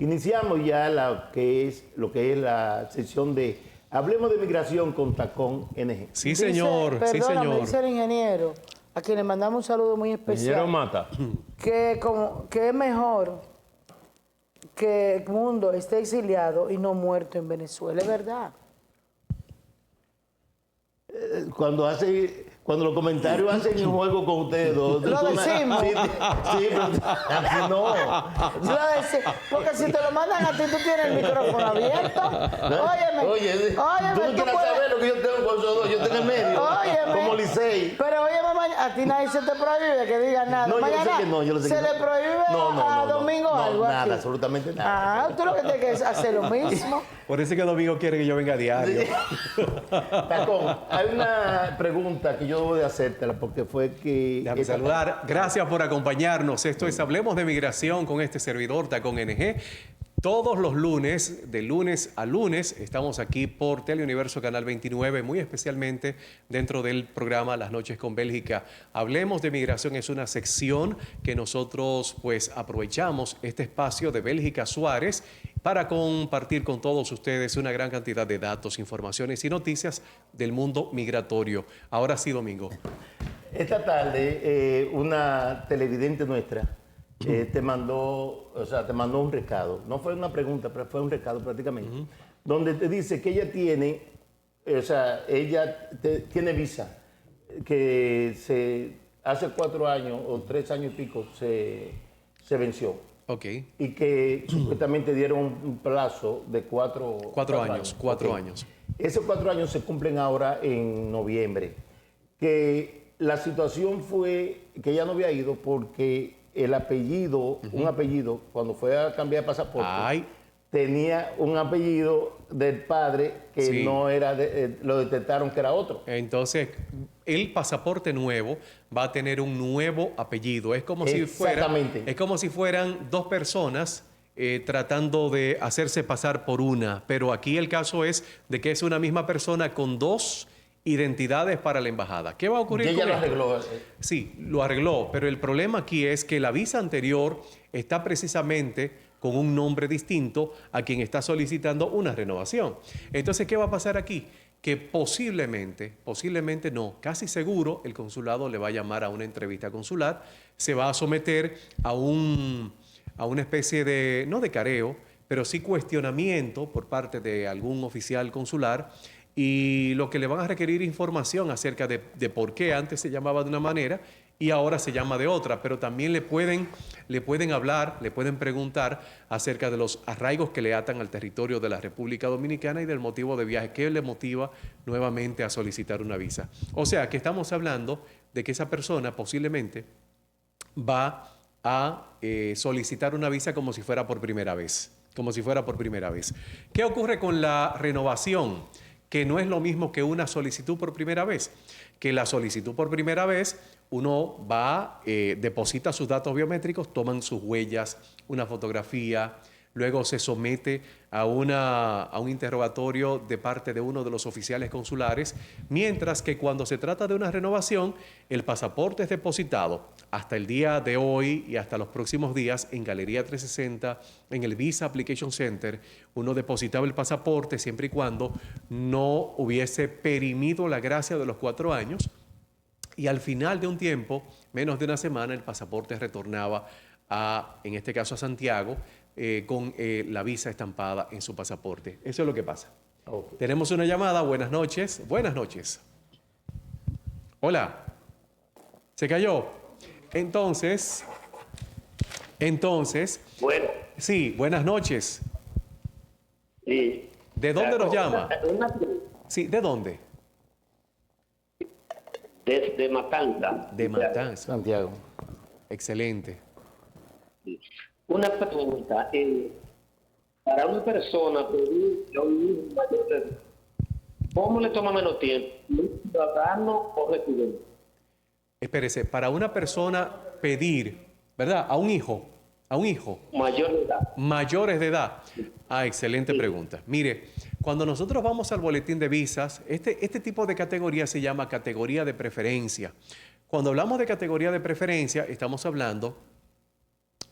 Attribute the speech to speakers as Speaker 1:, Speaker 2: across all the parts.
Speaker 1: Iniciamos ya lo que es la sesión de Hablemos de Migración con Tacón NG.
Speaker 2: Sí, señor.
Speaker 3: Dice, perdóname,
Speaker 2: sí, señor.
Speaker 3: dice el ingeniero, a quien le mandamos un saludo muy especial.
Speaker 4: Ingeniero Mata.
Speaker 3: Que es mejor que el mundo esté exiliado y no muerto en Venezuela, es verdad.
Speaker 1: Cuando los comentarios hacen un juego con ustedes dos.
Speaker 3: Lo decimos.
Speaker 1: Sí, pero así no.
Speaker 3: Porque si te lo mandan a ti, tú tienes el micrófono abierto. Óyeme.
Speaker 1: Oye, tú no quieres saber lo que yo tengo con esos dos. Yo tengo en medio.
Speaker 3: Óyeme.
Speaker 1: Como Licey.
Speaker 3: Pero óyeme, a ti nadie se te prohíbe que diga nada.
Speaker 1: No,
Speaker 3: Mañana
Speaker 1: yo sé que no, yo lo sé
Speaker 3: se
Speaker 1: que no.
Speaker 3: le prohíbe a Domingo algo
Speaker 1: nada,
Speaker 3: aquí.
Speaker 1: absolutamente nada.
Speaker 3: Tú lo que tienes que hacer lo mismo.
Speaker 2: Por eso es que Domingo quiere que yo venga a diario.
Speaker 1: Tacón, hay una pregunta que yo debo de hacértela porque fue que...
Speaker 2: Déjame saludar. Gracias por acompañarnos. Esto es Hablemos de Migración con este servidor Tacón NG. Todos los lunes, de lunes a lunes, estamos aquí por Teleuniverso Canal 29, muy especialmente dentro del programa Las Noches con Bélgica. Hablemos de Migración es una sección que nosotros pues aprovechamos este espacio de Bélgica Suárez para compartir con todos ustedes una gran cantidad de datos, informaciones y noticias del mundo migratorio. Ahora sí, Domingo.
Speaker 1: Esta tarde una televidente nuestra te mandó un recado. No fue una pregunta, pero fue un recado prácticamente. Donde te dice que ella tiene, tiene visa, que hace 4 años o 3 años y pico se venció.
Speaker 2: Ok.
Speaker 1: Y que supuestamente dieron un plazo de 4
Speaker 2: años. 4 años.
Speaker 1: Esos 4 años se cumplen ahora en noviembre. Que la situación fue que ella no había ido porque el apellido, un apellido, cuando fue a cambiar de pasaporte, tenía un apellido del padre que no era, lo detectaron que era otro.
Speaker 2: Entonces, el pasaporte nuevo va a tener un nuevo apellido. Es como si fueran 2 personas tratando de hacerse pasar por una. Pero aquí el caso es de que es una misma persona con 2 identidades para la embajada. ¿Qué va a ocurrir con esto?
Speaker 1: Ella lo arregló.
Speaker 2: Sí, lo arregló, pero el problema aquí es que la visa anterior está precisamente con un nombre distinto a quien está solicitando una renovación. Entonces, ¿qué va a pasar aquí? Que posiblemente no, casi seguro el consulado le va a llamar a una entrevista consular, se va a someter a una especie de, no de careo, pero sí cuestionamiento por parte de algún oficial consular, y lo que le van a requerir información acerca de por qué antes se llamaba de una manera y ahora se llama de otra, pero también le pueden hablar, le pueden preguntar acerca de los arraigos que le atan al territorio de la República Dominicana y del motivo de viaje, qué le motiva nuevamente a solicitar una visa. O sea, que estamos hablando de que esa persona posiblemente va a solicitar una visa como si fuera por primera vez. ¿Qué ocurre con la renovación? Que no es lo mismo que una solicitud por primera vez. Que la solicitud por primera vez, uno va, deposita sus datos biométricos, toman sus huellas, una fotografía, luego se somete a un interrogatorio de parte de uno de los oficiales consulares, mientras que cuando se trata de una renovación, el pasaporte es depositado hasta el día de hoy y hasta los próximos días en Galería 360, en el Visa Application Center. Uno depositaba el pasaporte siempre y cuando no hubiese perimido la gracia de los 4 años, y al final de un tiempo, menos de una semana, el pasaporte retornaba en este caso a Santiago, con la visa estampada en su pasaporte. Eso es lo que pasa. Okay. Tenemos una llamada. Buenas noches. Buenas noches. Hola. ¿Se cayó? Entonces.
Speaker 5: Bueno.
Speaker 2: Sí, buenas noches.
Speaker 5: Sí.
Speaker 2: ¿De dónde nos llama? Sí, ¿de dónde?
Speaker 5: Desde Matanza.
Speaker 2: De Matanza.
Speaker 1: Santiago.
Speaker 2: Excelente.
Speaker 5: Una pregunta. Para una persona pedir a un hijo mayor de edad, ¿cómo le toma menos tiempo? ¿Ciudadano o residente?
Speaker 2: Espérese, para una persona pedir, ¿verdad? A un hijo.
Speaker 5: Mayor de edad.
Speaker 2: Mayores de edad. Excelente pregunta. Mire, cuando nosotros vamos al boletín de visas, este tipo de categoría se llama categoría de preferencia. Cuando hablamos de categoría de preferencia, estamos hablando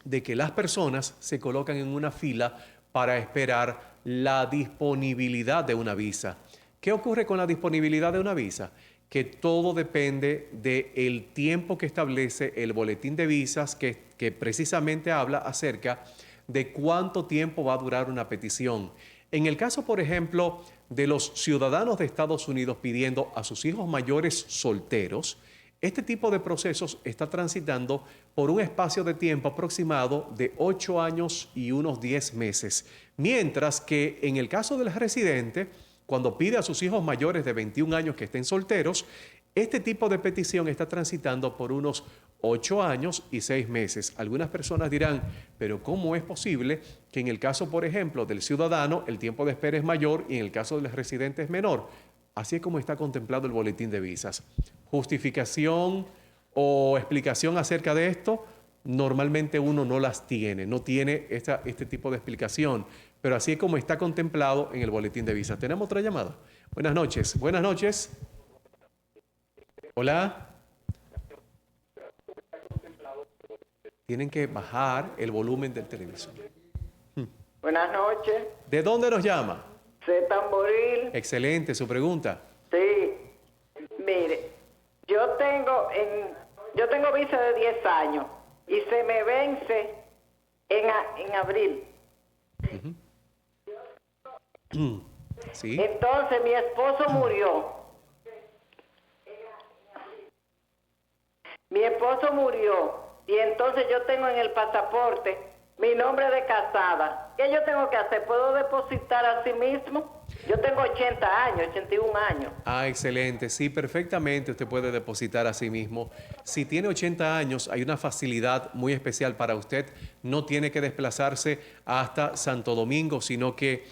Speaker 2: de que las personas se colocan en una fila para esperar la disponibilidad de una visa. ¿Qué ocurre con la disponibilidad de una visa? Que todo depende del tiempo que establece el boletín de visas, que precisamente habla acerca de cuánto tiempo va a durar una petición. En el caso, por ejemplo, de los ciudadanos de Estados Unidos pidiendo a sus hijos mayores solteros, este tipo de procesos está transitando por un espacio de tiempo aproximado de 8 años y unos 10 meses. Mientras que en el caso del residente, cuando pide a sus hijos mayores de 21 años que estén solteros, este tipo de petición está transitando por unos 8 años y 6 meses. Algunas personas dirán, pero ¿cómo es posible que en el caso, por ejemplo, del ciudadano, el tiempo de espera es mayor y en el caso del residente es menor? Así es como está contemplado el boletín de visas. Justificación o explicación acerca de esto, normalmente uno no las tiene, no tiene este tipo de explicación, pero así es como está contemplado en el boletín de visas. ¿Tenemos otra llamada? Buenas noches. Buenas noches. Hola. Tienen que bajar el volumen del televisor.
Speaker 4: Buenas noches.
Speaker 2: ¿De dónde nos llama?
Speaker 4: C. Tamboril.
Speaker 2: Excelente, su pregunta.
Speaker 4: Sí. Mire, yo tengo visa de 10 años y se me vence en abril.
Speaker 2: Sí.
Speaker 4: Entonces mi esposo murió. Mi esposo murió y entonces yo tengo en el pasaporte mi nombre de casada. ¿Qué yo tengo que hacer? ¿Puedo depositar a sí mismo? Yo tengo 80 años, 81 años.
Speaker 2: Ah, excelente. Sí, perfectamente usted puede depositar a sí mismo. Si tiene 80 años, hay una facilidad muy especial para usted. No tiene que desplazarse hasta Santo Domingo, sino que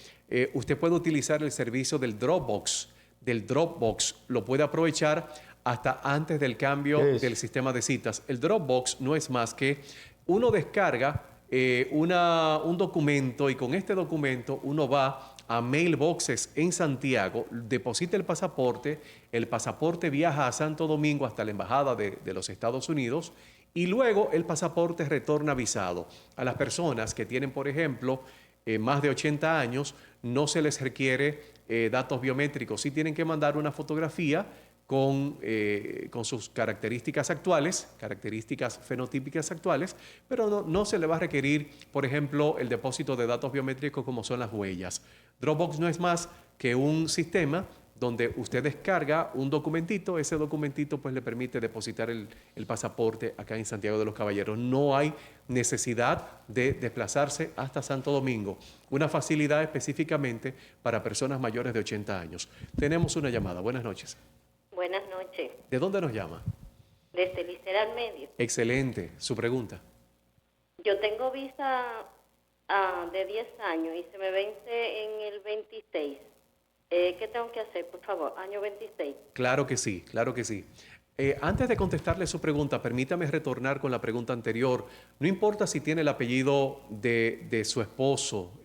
Speaker 2: usted puede utilizar el servicio del Dropbox. Lo puede aprovechar hasta antes del cambio del sistema de citas. El Dropbox no es más que uno descarga un documento y con este documento uno va a mailboxes en Santiago, deposita el pasaporte viaja a Santo Domingo hasta la Embajada de los Estados Unidos y luego el pasaporte retorna visado. A las personas que tienen, por ejemplo, más de 80 años, no se les requiere datos biométricos, sí tienen que mandar una fotografía con sus características actuales, características fenotípicas actuales, pero no se le va a requerir, por ejemplo, el depósito de datos biométricos como son las huellas. Dropbox no es más que un sistema donde usted descarga un documentito, ese documentito pues le permite depositar el pasaporte acá en Santiago de los Caballeros. No hay necesidad de desplazarse hasta Santo Domingo, una facilidad específicamente para personas mayores de 80 años. Tenemos una llamada. Buenas noches.
Speaker 6: Buenas noches.
Speaker 2: ¿De dónde nos llama?
Speaker 6: Desde Liceral Medio.
Speaker 2: Excelente. Su pregunta.
Speaker 6: Yo tengo visa de 10 años y se me vence en el 26. ¿Qué tengo que hacer, por favor? Año 26.
Speaker 2: Claro que sí, claro que sí. Antes de contestarle su pregunta, permítame retornar con la pregunta anterior. No importa si tiene el apellido de su esposo,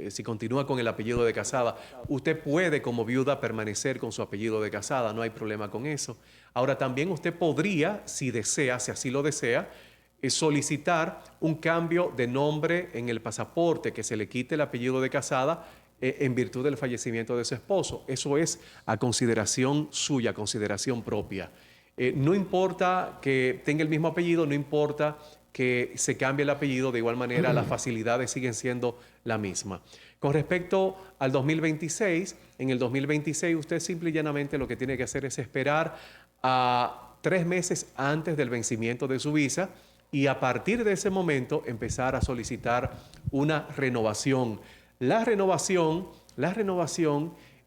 Speaker 2: si continúa con el apellido de casada, usted puede como viuda permanecer con su apellido de casada, no hay problema con eso. Ahora también usted podría, si desea, si así lo desea, solicitar un cambio de nombre en el pasaporte, que se le quite el apellido de casada en virtud del fallecimiento de su esposo. Eso es a consideración suya, a consideración propia. No importa que tenga el mismo apellido, no importa que se cambie el apellido, de igual manera las facilidades siguen siendo la misma. Con respecto al 2026, en el 2026 usted simple y llanamente lo que tiene que hacer es esperar a 3 meses antes del vencimiento de su visa y a partir de ese momento empezar a solicitar una renovación. La renovación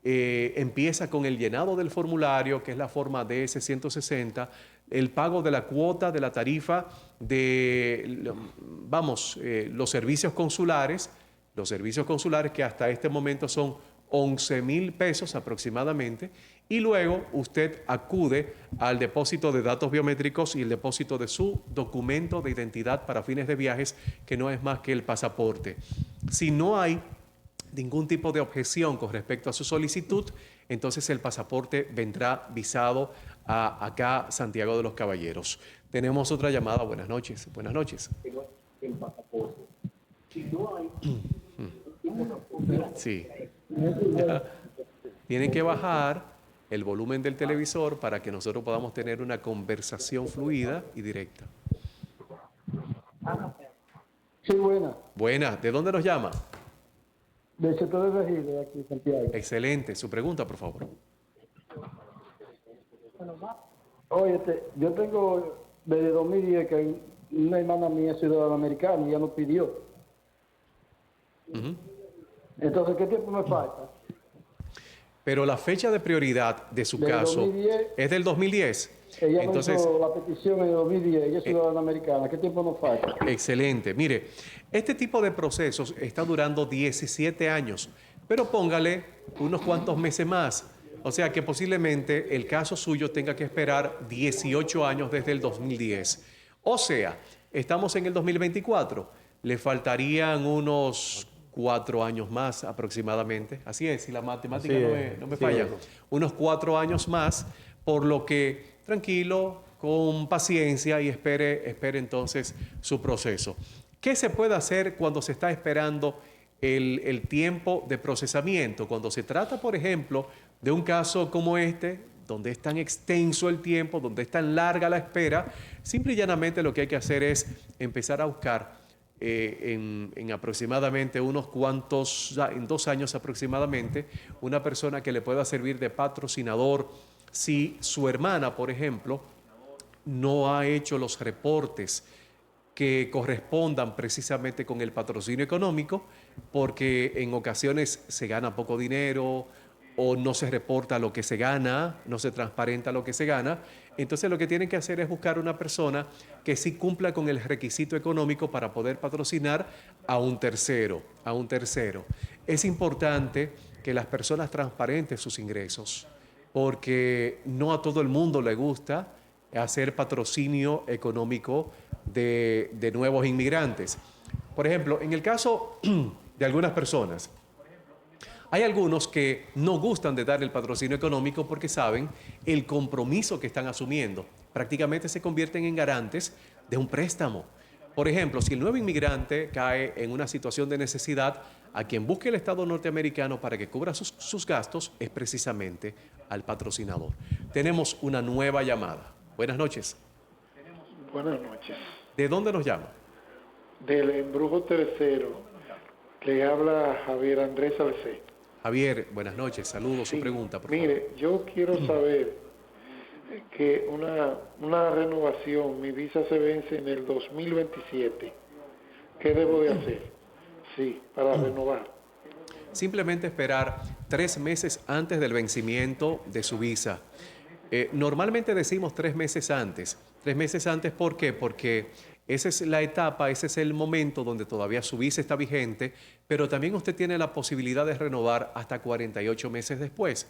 Speaker 2: empieza con el llenado del formulario, que es la forma DS-160, el pago de la cuota de la tarifa de, los servicios consulares que hasta este momento son 11,000 pesos aproximadamente, y luego usted acude al depósito de datos biométricos y el depósito de su documento de identidad para fines de viajes, que no es más que el pasaporte. Si no hay ningún tipo de objeción con respecto a su solicitud, entonces el pasaporte vendrá visado a acá, Santiago de los Caballeros. Tenemos otra llamada. Buenas noches. Buenas noches.
Speaker 5: el pasaporte. Si no hay
Speaker 2: Sí. Ya. Tienen que bajar el volumen del televisor para que nosotros podamos tener una conversación fluida y directa.
Speaker 7: Sí, buena.
Speaker 2: Buena, ¿de dónde nos llama?
Speaker 7: Del sector de Regil, de aquí, Santiago.
Speaker 2: Excelente. Su pregunta, por favor.
Speaker 7: Oye, yo tengo desde 2010 que una hermana mía es ciudadana americana y ya nos pidió.
Speaker 2: Ujú.
Speaker 7: Entonces, ¿qué tiempo me falta?
Speaker 2: Pero la fecha de prioridad de su
Speaker 7: Del
Speaker 2: caso
Speaker 7: 2010.
Speaker 2: es del 2010.
Speaker 7: Ella
Speaker 2: Entonces,
Speaker 7: me hizo la petición en el 2010, ella es ciudadana americana. ¿Qué tiempo nos falta?
Speaker 2: excelente. Mire, este tipo de procesos está durando 17 años, pero póngale unos cuantos meses más. O sea que posiblemente el caso suyo tenga que esperar 18 años desde el 2010. O sea, estamos en el 2024. Le faltarían unos 4 años más aproximadamente. Así es, si la matemática
Speaker 1: Así
Speaker 2: no me
Speaker 1: es,
Speaker 2: falla.
Speaker 1: sí.
Speaker 2: Unos 4 años más, por lo que tranquilo, con paciencia y espere entonces su proceso. ¿Qué se puede hacer cuando se está esperando el tiempo de procesamiento? Cuando se trata, por ejemplo, de un caso como este, donde es tan extenso el tiempo, donde es tan larga la espera, simple y llanamente lo que hay que hacer es empezar a buscar en aproximadamente en 2 años aproximadamente, una persona que le pueda servir de patrocinador si su hermana, por ejemplo, no ha hecho los reportes que correspondan precisamente con el patrocinio económico, porque en ocasiones se gana poco dinero o no se reporta lo que se gana, no se transparenta lo que se gana. Entonces lo que tienen que hacer es buscar una persona que sí cumpla con el requisito económico para poder patrocinar a un tercero, Es importante que las personas transparenten sus ingresos, porque no a todo el mundo le gusta hacer patrocinio económico de nuevos inmigrantes. Por ejemplo, en el caso de algunas personas, hay algunos que no gustan de dar el patrocinio económico porque saben el compromiso que están asumiendo. Prácticamente se convierten en garantes de un préstamo. Por ejemplo, si el nuevo inmigrante cae en una situación de necesidad, a quien busque el Estado norteamericano para que cubra sus gastos es precisamente al patrocinador. Tenemos una nueva llamada. Buenas noches.
Speaker 8: Buenas noches.
Speaker 2: ¿De dónde nos llama?
Speaker 8: Del Embrujo Tercero, le habla Javier Andrés Salcé.
Speaker 2: Javier, buenas noches. Saludos, su pregunta, por favor.
Speaker 8: Mire, yo quiero saber que una renovación, mi visa se vence en el 2027. ¿Qué debo de hacer? Sí, para renovar.
Speaker 2: Simplemente esperar 3 meses antes del vencimiento de su visa. Normalmente decimos 3 meses antes. 3 meses antes, ¿por qué? Porque esa es la etapa, ese es el momento donde todavía su visa está vigente, pero también usted tiene la posibilidad de renovar hasta 48 meses después.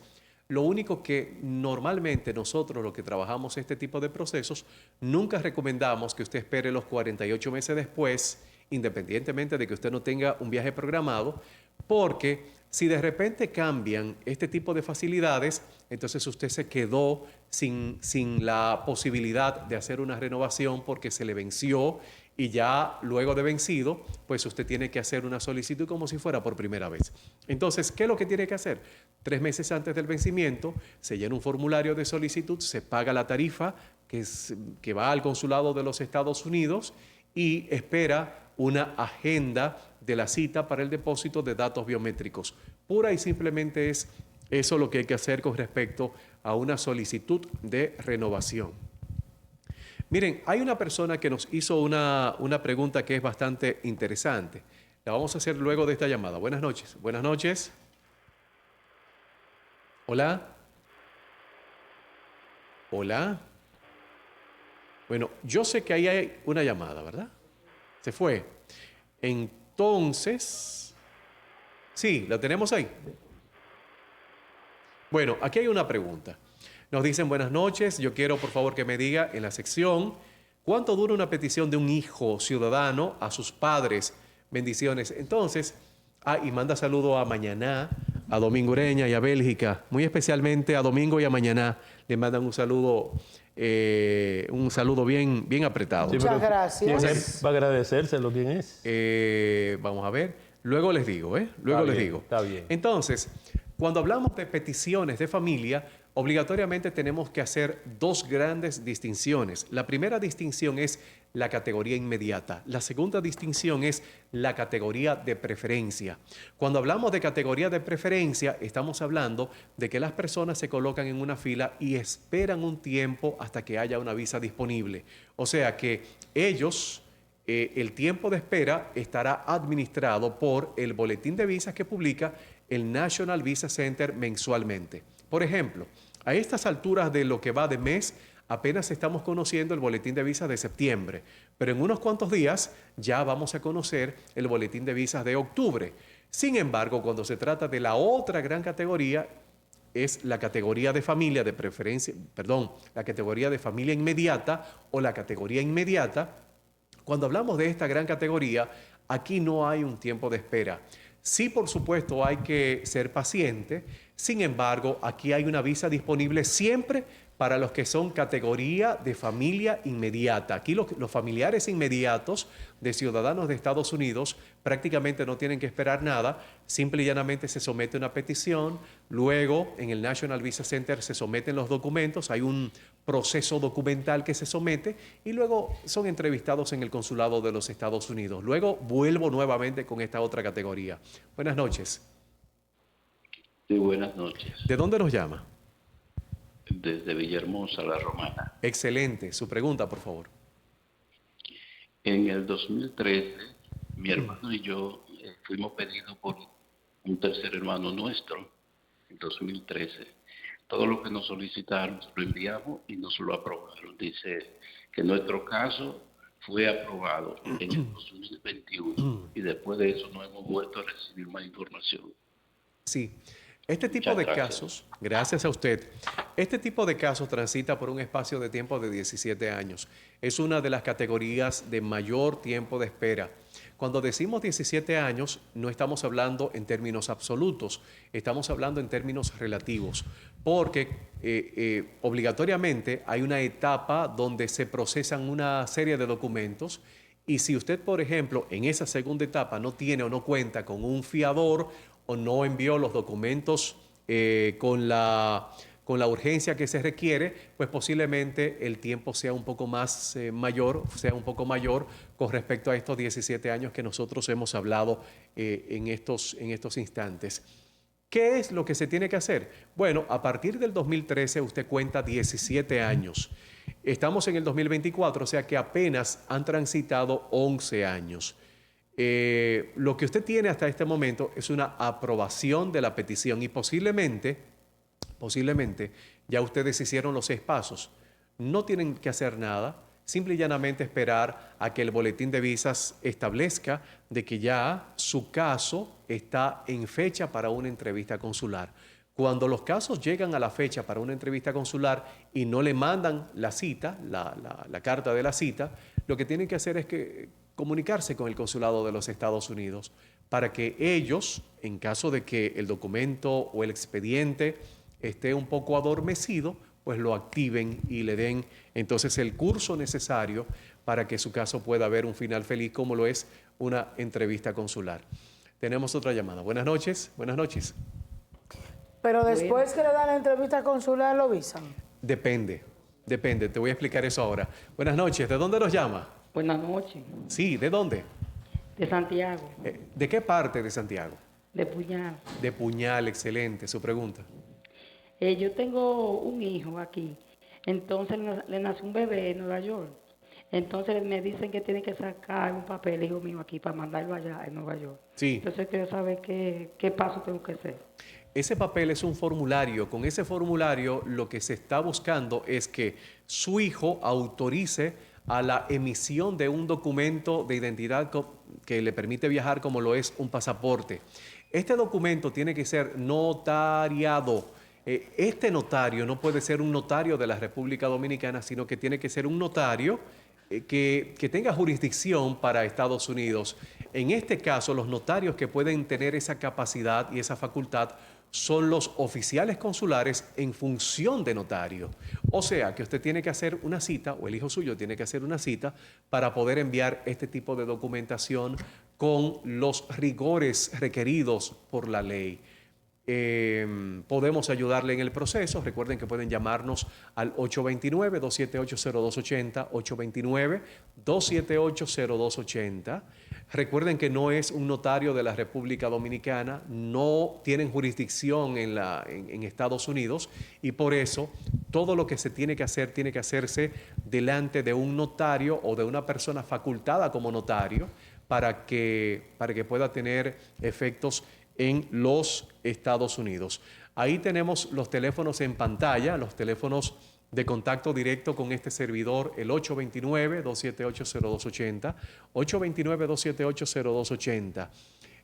Speaker 2: Lo único que normalmente nosotros, los que trabajamos este tipo de procesos, nunca recomendamos que usted espere los 48 meses después, independientemente de que usted no tenga un viaje programado, porque si de repente cambian este tipo de facilidades, entonces usted se quedó sin la posibilidad de hacer una renovación porque se le venció y ya luego de vencido, pues usted tiene que hacer una solicitud como si fuera por primera vez. Entonces, ¿qué es lo que tiene que hacer? 3 meses antes del vencimiento, se llena un formulario de solicitud, se paga la tarifa que va al consulado de los Estados Unidos y espera una agenda de la cita para el depósito de datos biométricos. Pura y simplemente es eso lo que hay que hacer con respecto a una solicitud de renovación. Miren, hay una persona que nos hizo una pregunta que es bastante interesante. La vamos a hacer luego de esta llamada. Buenas noches. Buenas noches. Hola. Hola. Bueno, yo sé que ahí hay una llamada, ¿verdad? Se fue. Entonces, sí, la tenemos ahí. Bueno, aquí hay una pregunta. Nos dicen buenas noches. Yo quiero, por favor, que me diga en la sección cuánto dura una petición de un hijo ciudadano a sus padres. Bendiciones. Entonces, y manda saludo a Mañaná, a Domingo Ureña y a Bélgica. Muy especialmente a Domingo y a Mañaná. Le mandan un saludo un saludo bien apretado.
Speaker 3: Muchas
Speaker 9: pero
Speaker 3: gracias.
Speaker 9: ¿quién es? Va a agradecérselo, ¿quién es?
Speaker 2: Vamos a ver. Luego les digo, Luego les digo.
Speaker 9: Está bien.
Speaker 2: Entonces, cuando hablamos de peticiones de familia, obligatoriamente tenemos que hacer dos grandes distinciones. La primera distinción es la categoría inmediata. La segunda distinción es la categoría de preferencia. Cuando hablamos de categoría de preferencia, estamos hablando de que las personas se colocan en una fila y esperan un tiempo hasta que haya una visa disponible. O sea que ellos, el tiempo de espera estará administrado por el boletín de visas que publica el National Visa Center mensualmente. Por ejemplo, a estas alturas de lo que va de mes, apenas estamos conociendo el boletín de visas de septiembre, pero en unos cuantos días ya vamos a conocer el boletín de visas de octubre. Sin embargo, cuando se trata de la otra gran categoría, es la categoría de familia de preferencia, la categoría de familia inmediata o la categoría inmediata. Cuando hablamos de esta gran categoría, aquí no hay un tiempo de espera. Sí, por supuesto, hay que ser paciente. Sin embargo, aquí hay una visa disponible siempre para los que son categoría de familia inmediata. Aquí los familiares inmediatos de ciudadanos de Estados Unidos prácticamente no tienen que esperar nada, simple y llanamente se somete una petición, luego en el National Visa Center se someten los documentos, hay un proceso documental que se somete y luego son entrevistados en el consulado de los Estados Unidos. Luego vuelvo nuevamente con esta otra categoría. Buenas noches.
Speaker 10: Sí, buenas noches.
Speaker 2: ¿De dónde nos llama?
Speaker 10: Desde Villahermosa, La Romana.
Speaker 2: Excelente. Su pregunta, por favor.
Speaker 10: En el 2013, mi hermano y yo fuimos pedidos por un tercer hermano nuestro, en 2013. Todo lo que nos solicitaron lo enviamos y nos lo aprobaron. Dice que nuestro caso fue aprobado en el 2021 y después de eso no hemos vuelto a recibir más información.
Speaker 2: Sí. Este tipo de casos, gracias a usted, este tipo de casos transita por un espacio de tiempo de 17 años. Es una de las categorías de mayor tiempo de espera. Cuando decimos 17 años, no estamos hablando en términos absolutos, estamos hablando en términos relativos, porque obligatoriamente hay una etapa donde se procesan una serie de documentos y si usted, por ejemplo, en esa segunda etapa no tiene o no cuenta con un fiador o no envió los documentos con la urgencia que se requiere, pues posiblemente el tiempo sea un poco más mayor con respecto a estos 17 años que nosotros hemos hablado en estos instantes. ¿Qué es lo que se tiene que hacer? Bueno, a partir del 2013 usted cuenta 17 años. Estamos en el 2024, o sea que apenas han transitado 11 años. Lo que usted tiene hasta este momento es una aprobación de la petición y posiblemente ya ustedes hicieron los 6 pasos. No tienen que hacer nada, simple y llanamente esperar a que el boletín de visas establezca de que ya su caso está en fecha para una entrevista consular. Cuando los casos llegan a la fecha para una entrevista consular y no le mandan la cita, la carta de la cita, lo que tienen que hacer es comunicarse con el consulado de los Estados Unidos para que ellos, en caso de que el documento o el expediente esté un poco adormecido, pues lo activen y le den entonces el curso necesario para que su caso pueda haber un final feliz, como lo es una entrevista consular. Tenemos otra llamada. Buenas noches. Buenas noches.
Speaker 3: Pero después que le dan la entrevista consular, ¿lo visan?
Speaker 2: Depende. Te voy a explicar eso ahora. Buenas noches. ¿De dónde nos llama?
Speaker 11: Buenas noches.
Speaker 2: Sí, ¿de dónde?
Speaker 11: De Santiago.
Speaker 2: ¿De qué parte de Santiago?
Speaker 11: De Puñal.
Speaker 2: De Puñal, excelente. Su pregunta.
Speaker 11: Yo tengo un hijo aquí. Entonces le nació un bebé en Nueva York. Entonces me dicen que tiene que sacar un papel, hijo mío, aquí para mandarlo allá en Nueva York.
Speaker 2: Sí.
Speaker 11: Entonces quiero saber qué paso tengo que hacer.
Speaker 2: Ese papel es un formulario. Con ese formulario lo que se está buscando es que su hijo autorice a la emisión de un documento de identidad que le permite viajar, como lo es un pasaporte. Este documento tiene que ser notariado. Este notario no puede ser un notario de la República Dominicana, sino que tiene que ser un notario que tenga jurisdicción para Estados Unidos. En este caso, los notarios que pueden tener esa capacidad y esa facultad son los oficiales consulares en función de notario. O sea, que usted tiene que hacer una cita, o el hijo suyo tiene que hacer una cita para poder enviar este tipo de documentación con los rigores requeridos por la ley. Podemos ayudarle en el proceso. Recuerden que pueden llamarnos al 829-278-0280, 829-278-0280. Recuerden que no es un notario de la República Dominicana, no tienen jurisdicción en Estados Unidos, y por eso todo lo que se tiene que hacer tiene que hacerse delante de un notario o de una persona facultada como notario para que pueda tener efectos en los Estados Unidos. Ahí tenemos los teléfonos en pantalla, los teléfonos de contacto directo con este servidor, el 829-278-0280, 829-278-0280.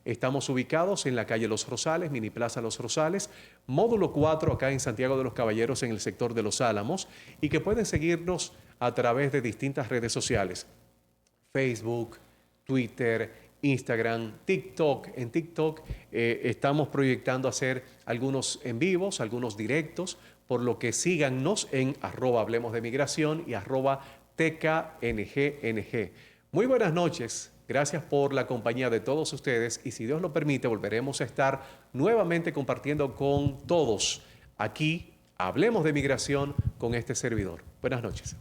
Speaker 2: Estamos ubicados en la calle Los Rosales, Mini Plaza Los Rosales, módulo 4 acá en Santiago de los Caballeros en el sector de Los Álamos, y que pueden seguirnos a través de distintas redes sociales, Facebook, Twitter, Instagram, TikTok. En TikTok estamos proyectando hacer algunos en vivos, algunos directos, por lo que síganos en @Hablemos de Migración y @TKNGNG. Muy buenas noches, gracias por la compañía de todos ustedes, y si Dios lo permite volveremos a estar nuevamente compartiendo con todos aquí Hablemos de Migración con este servidor. Buenas noches.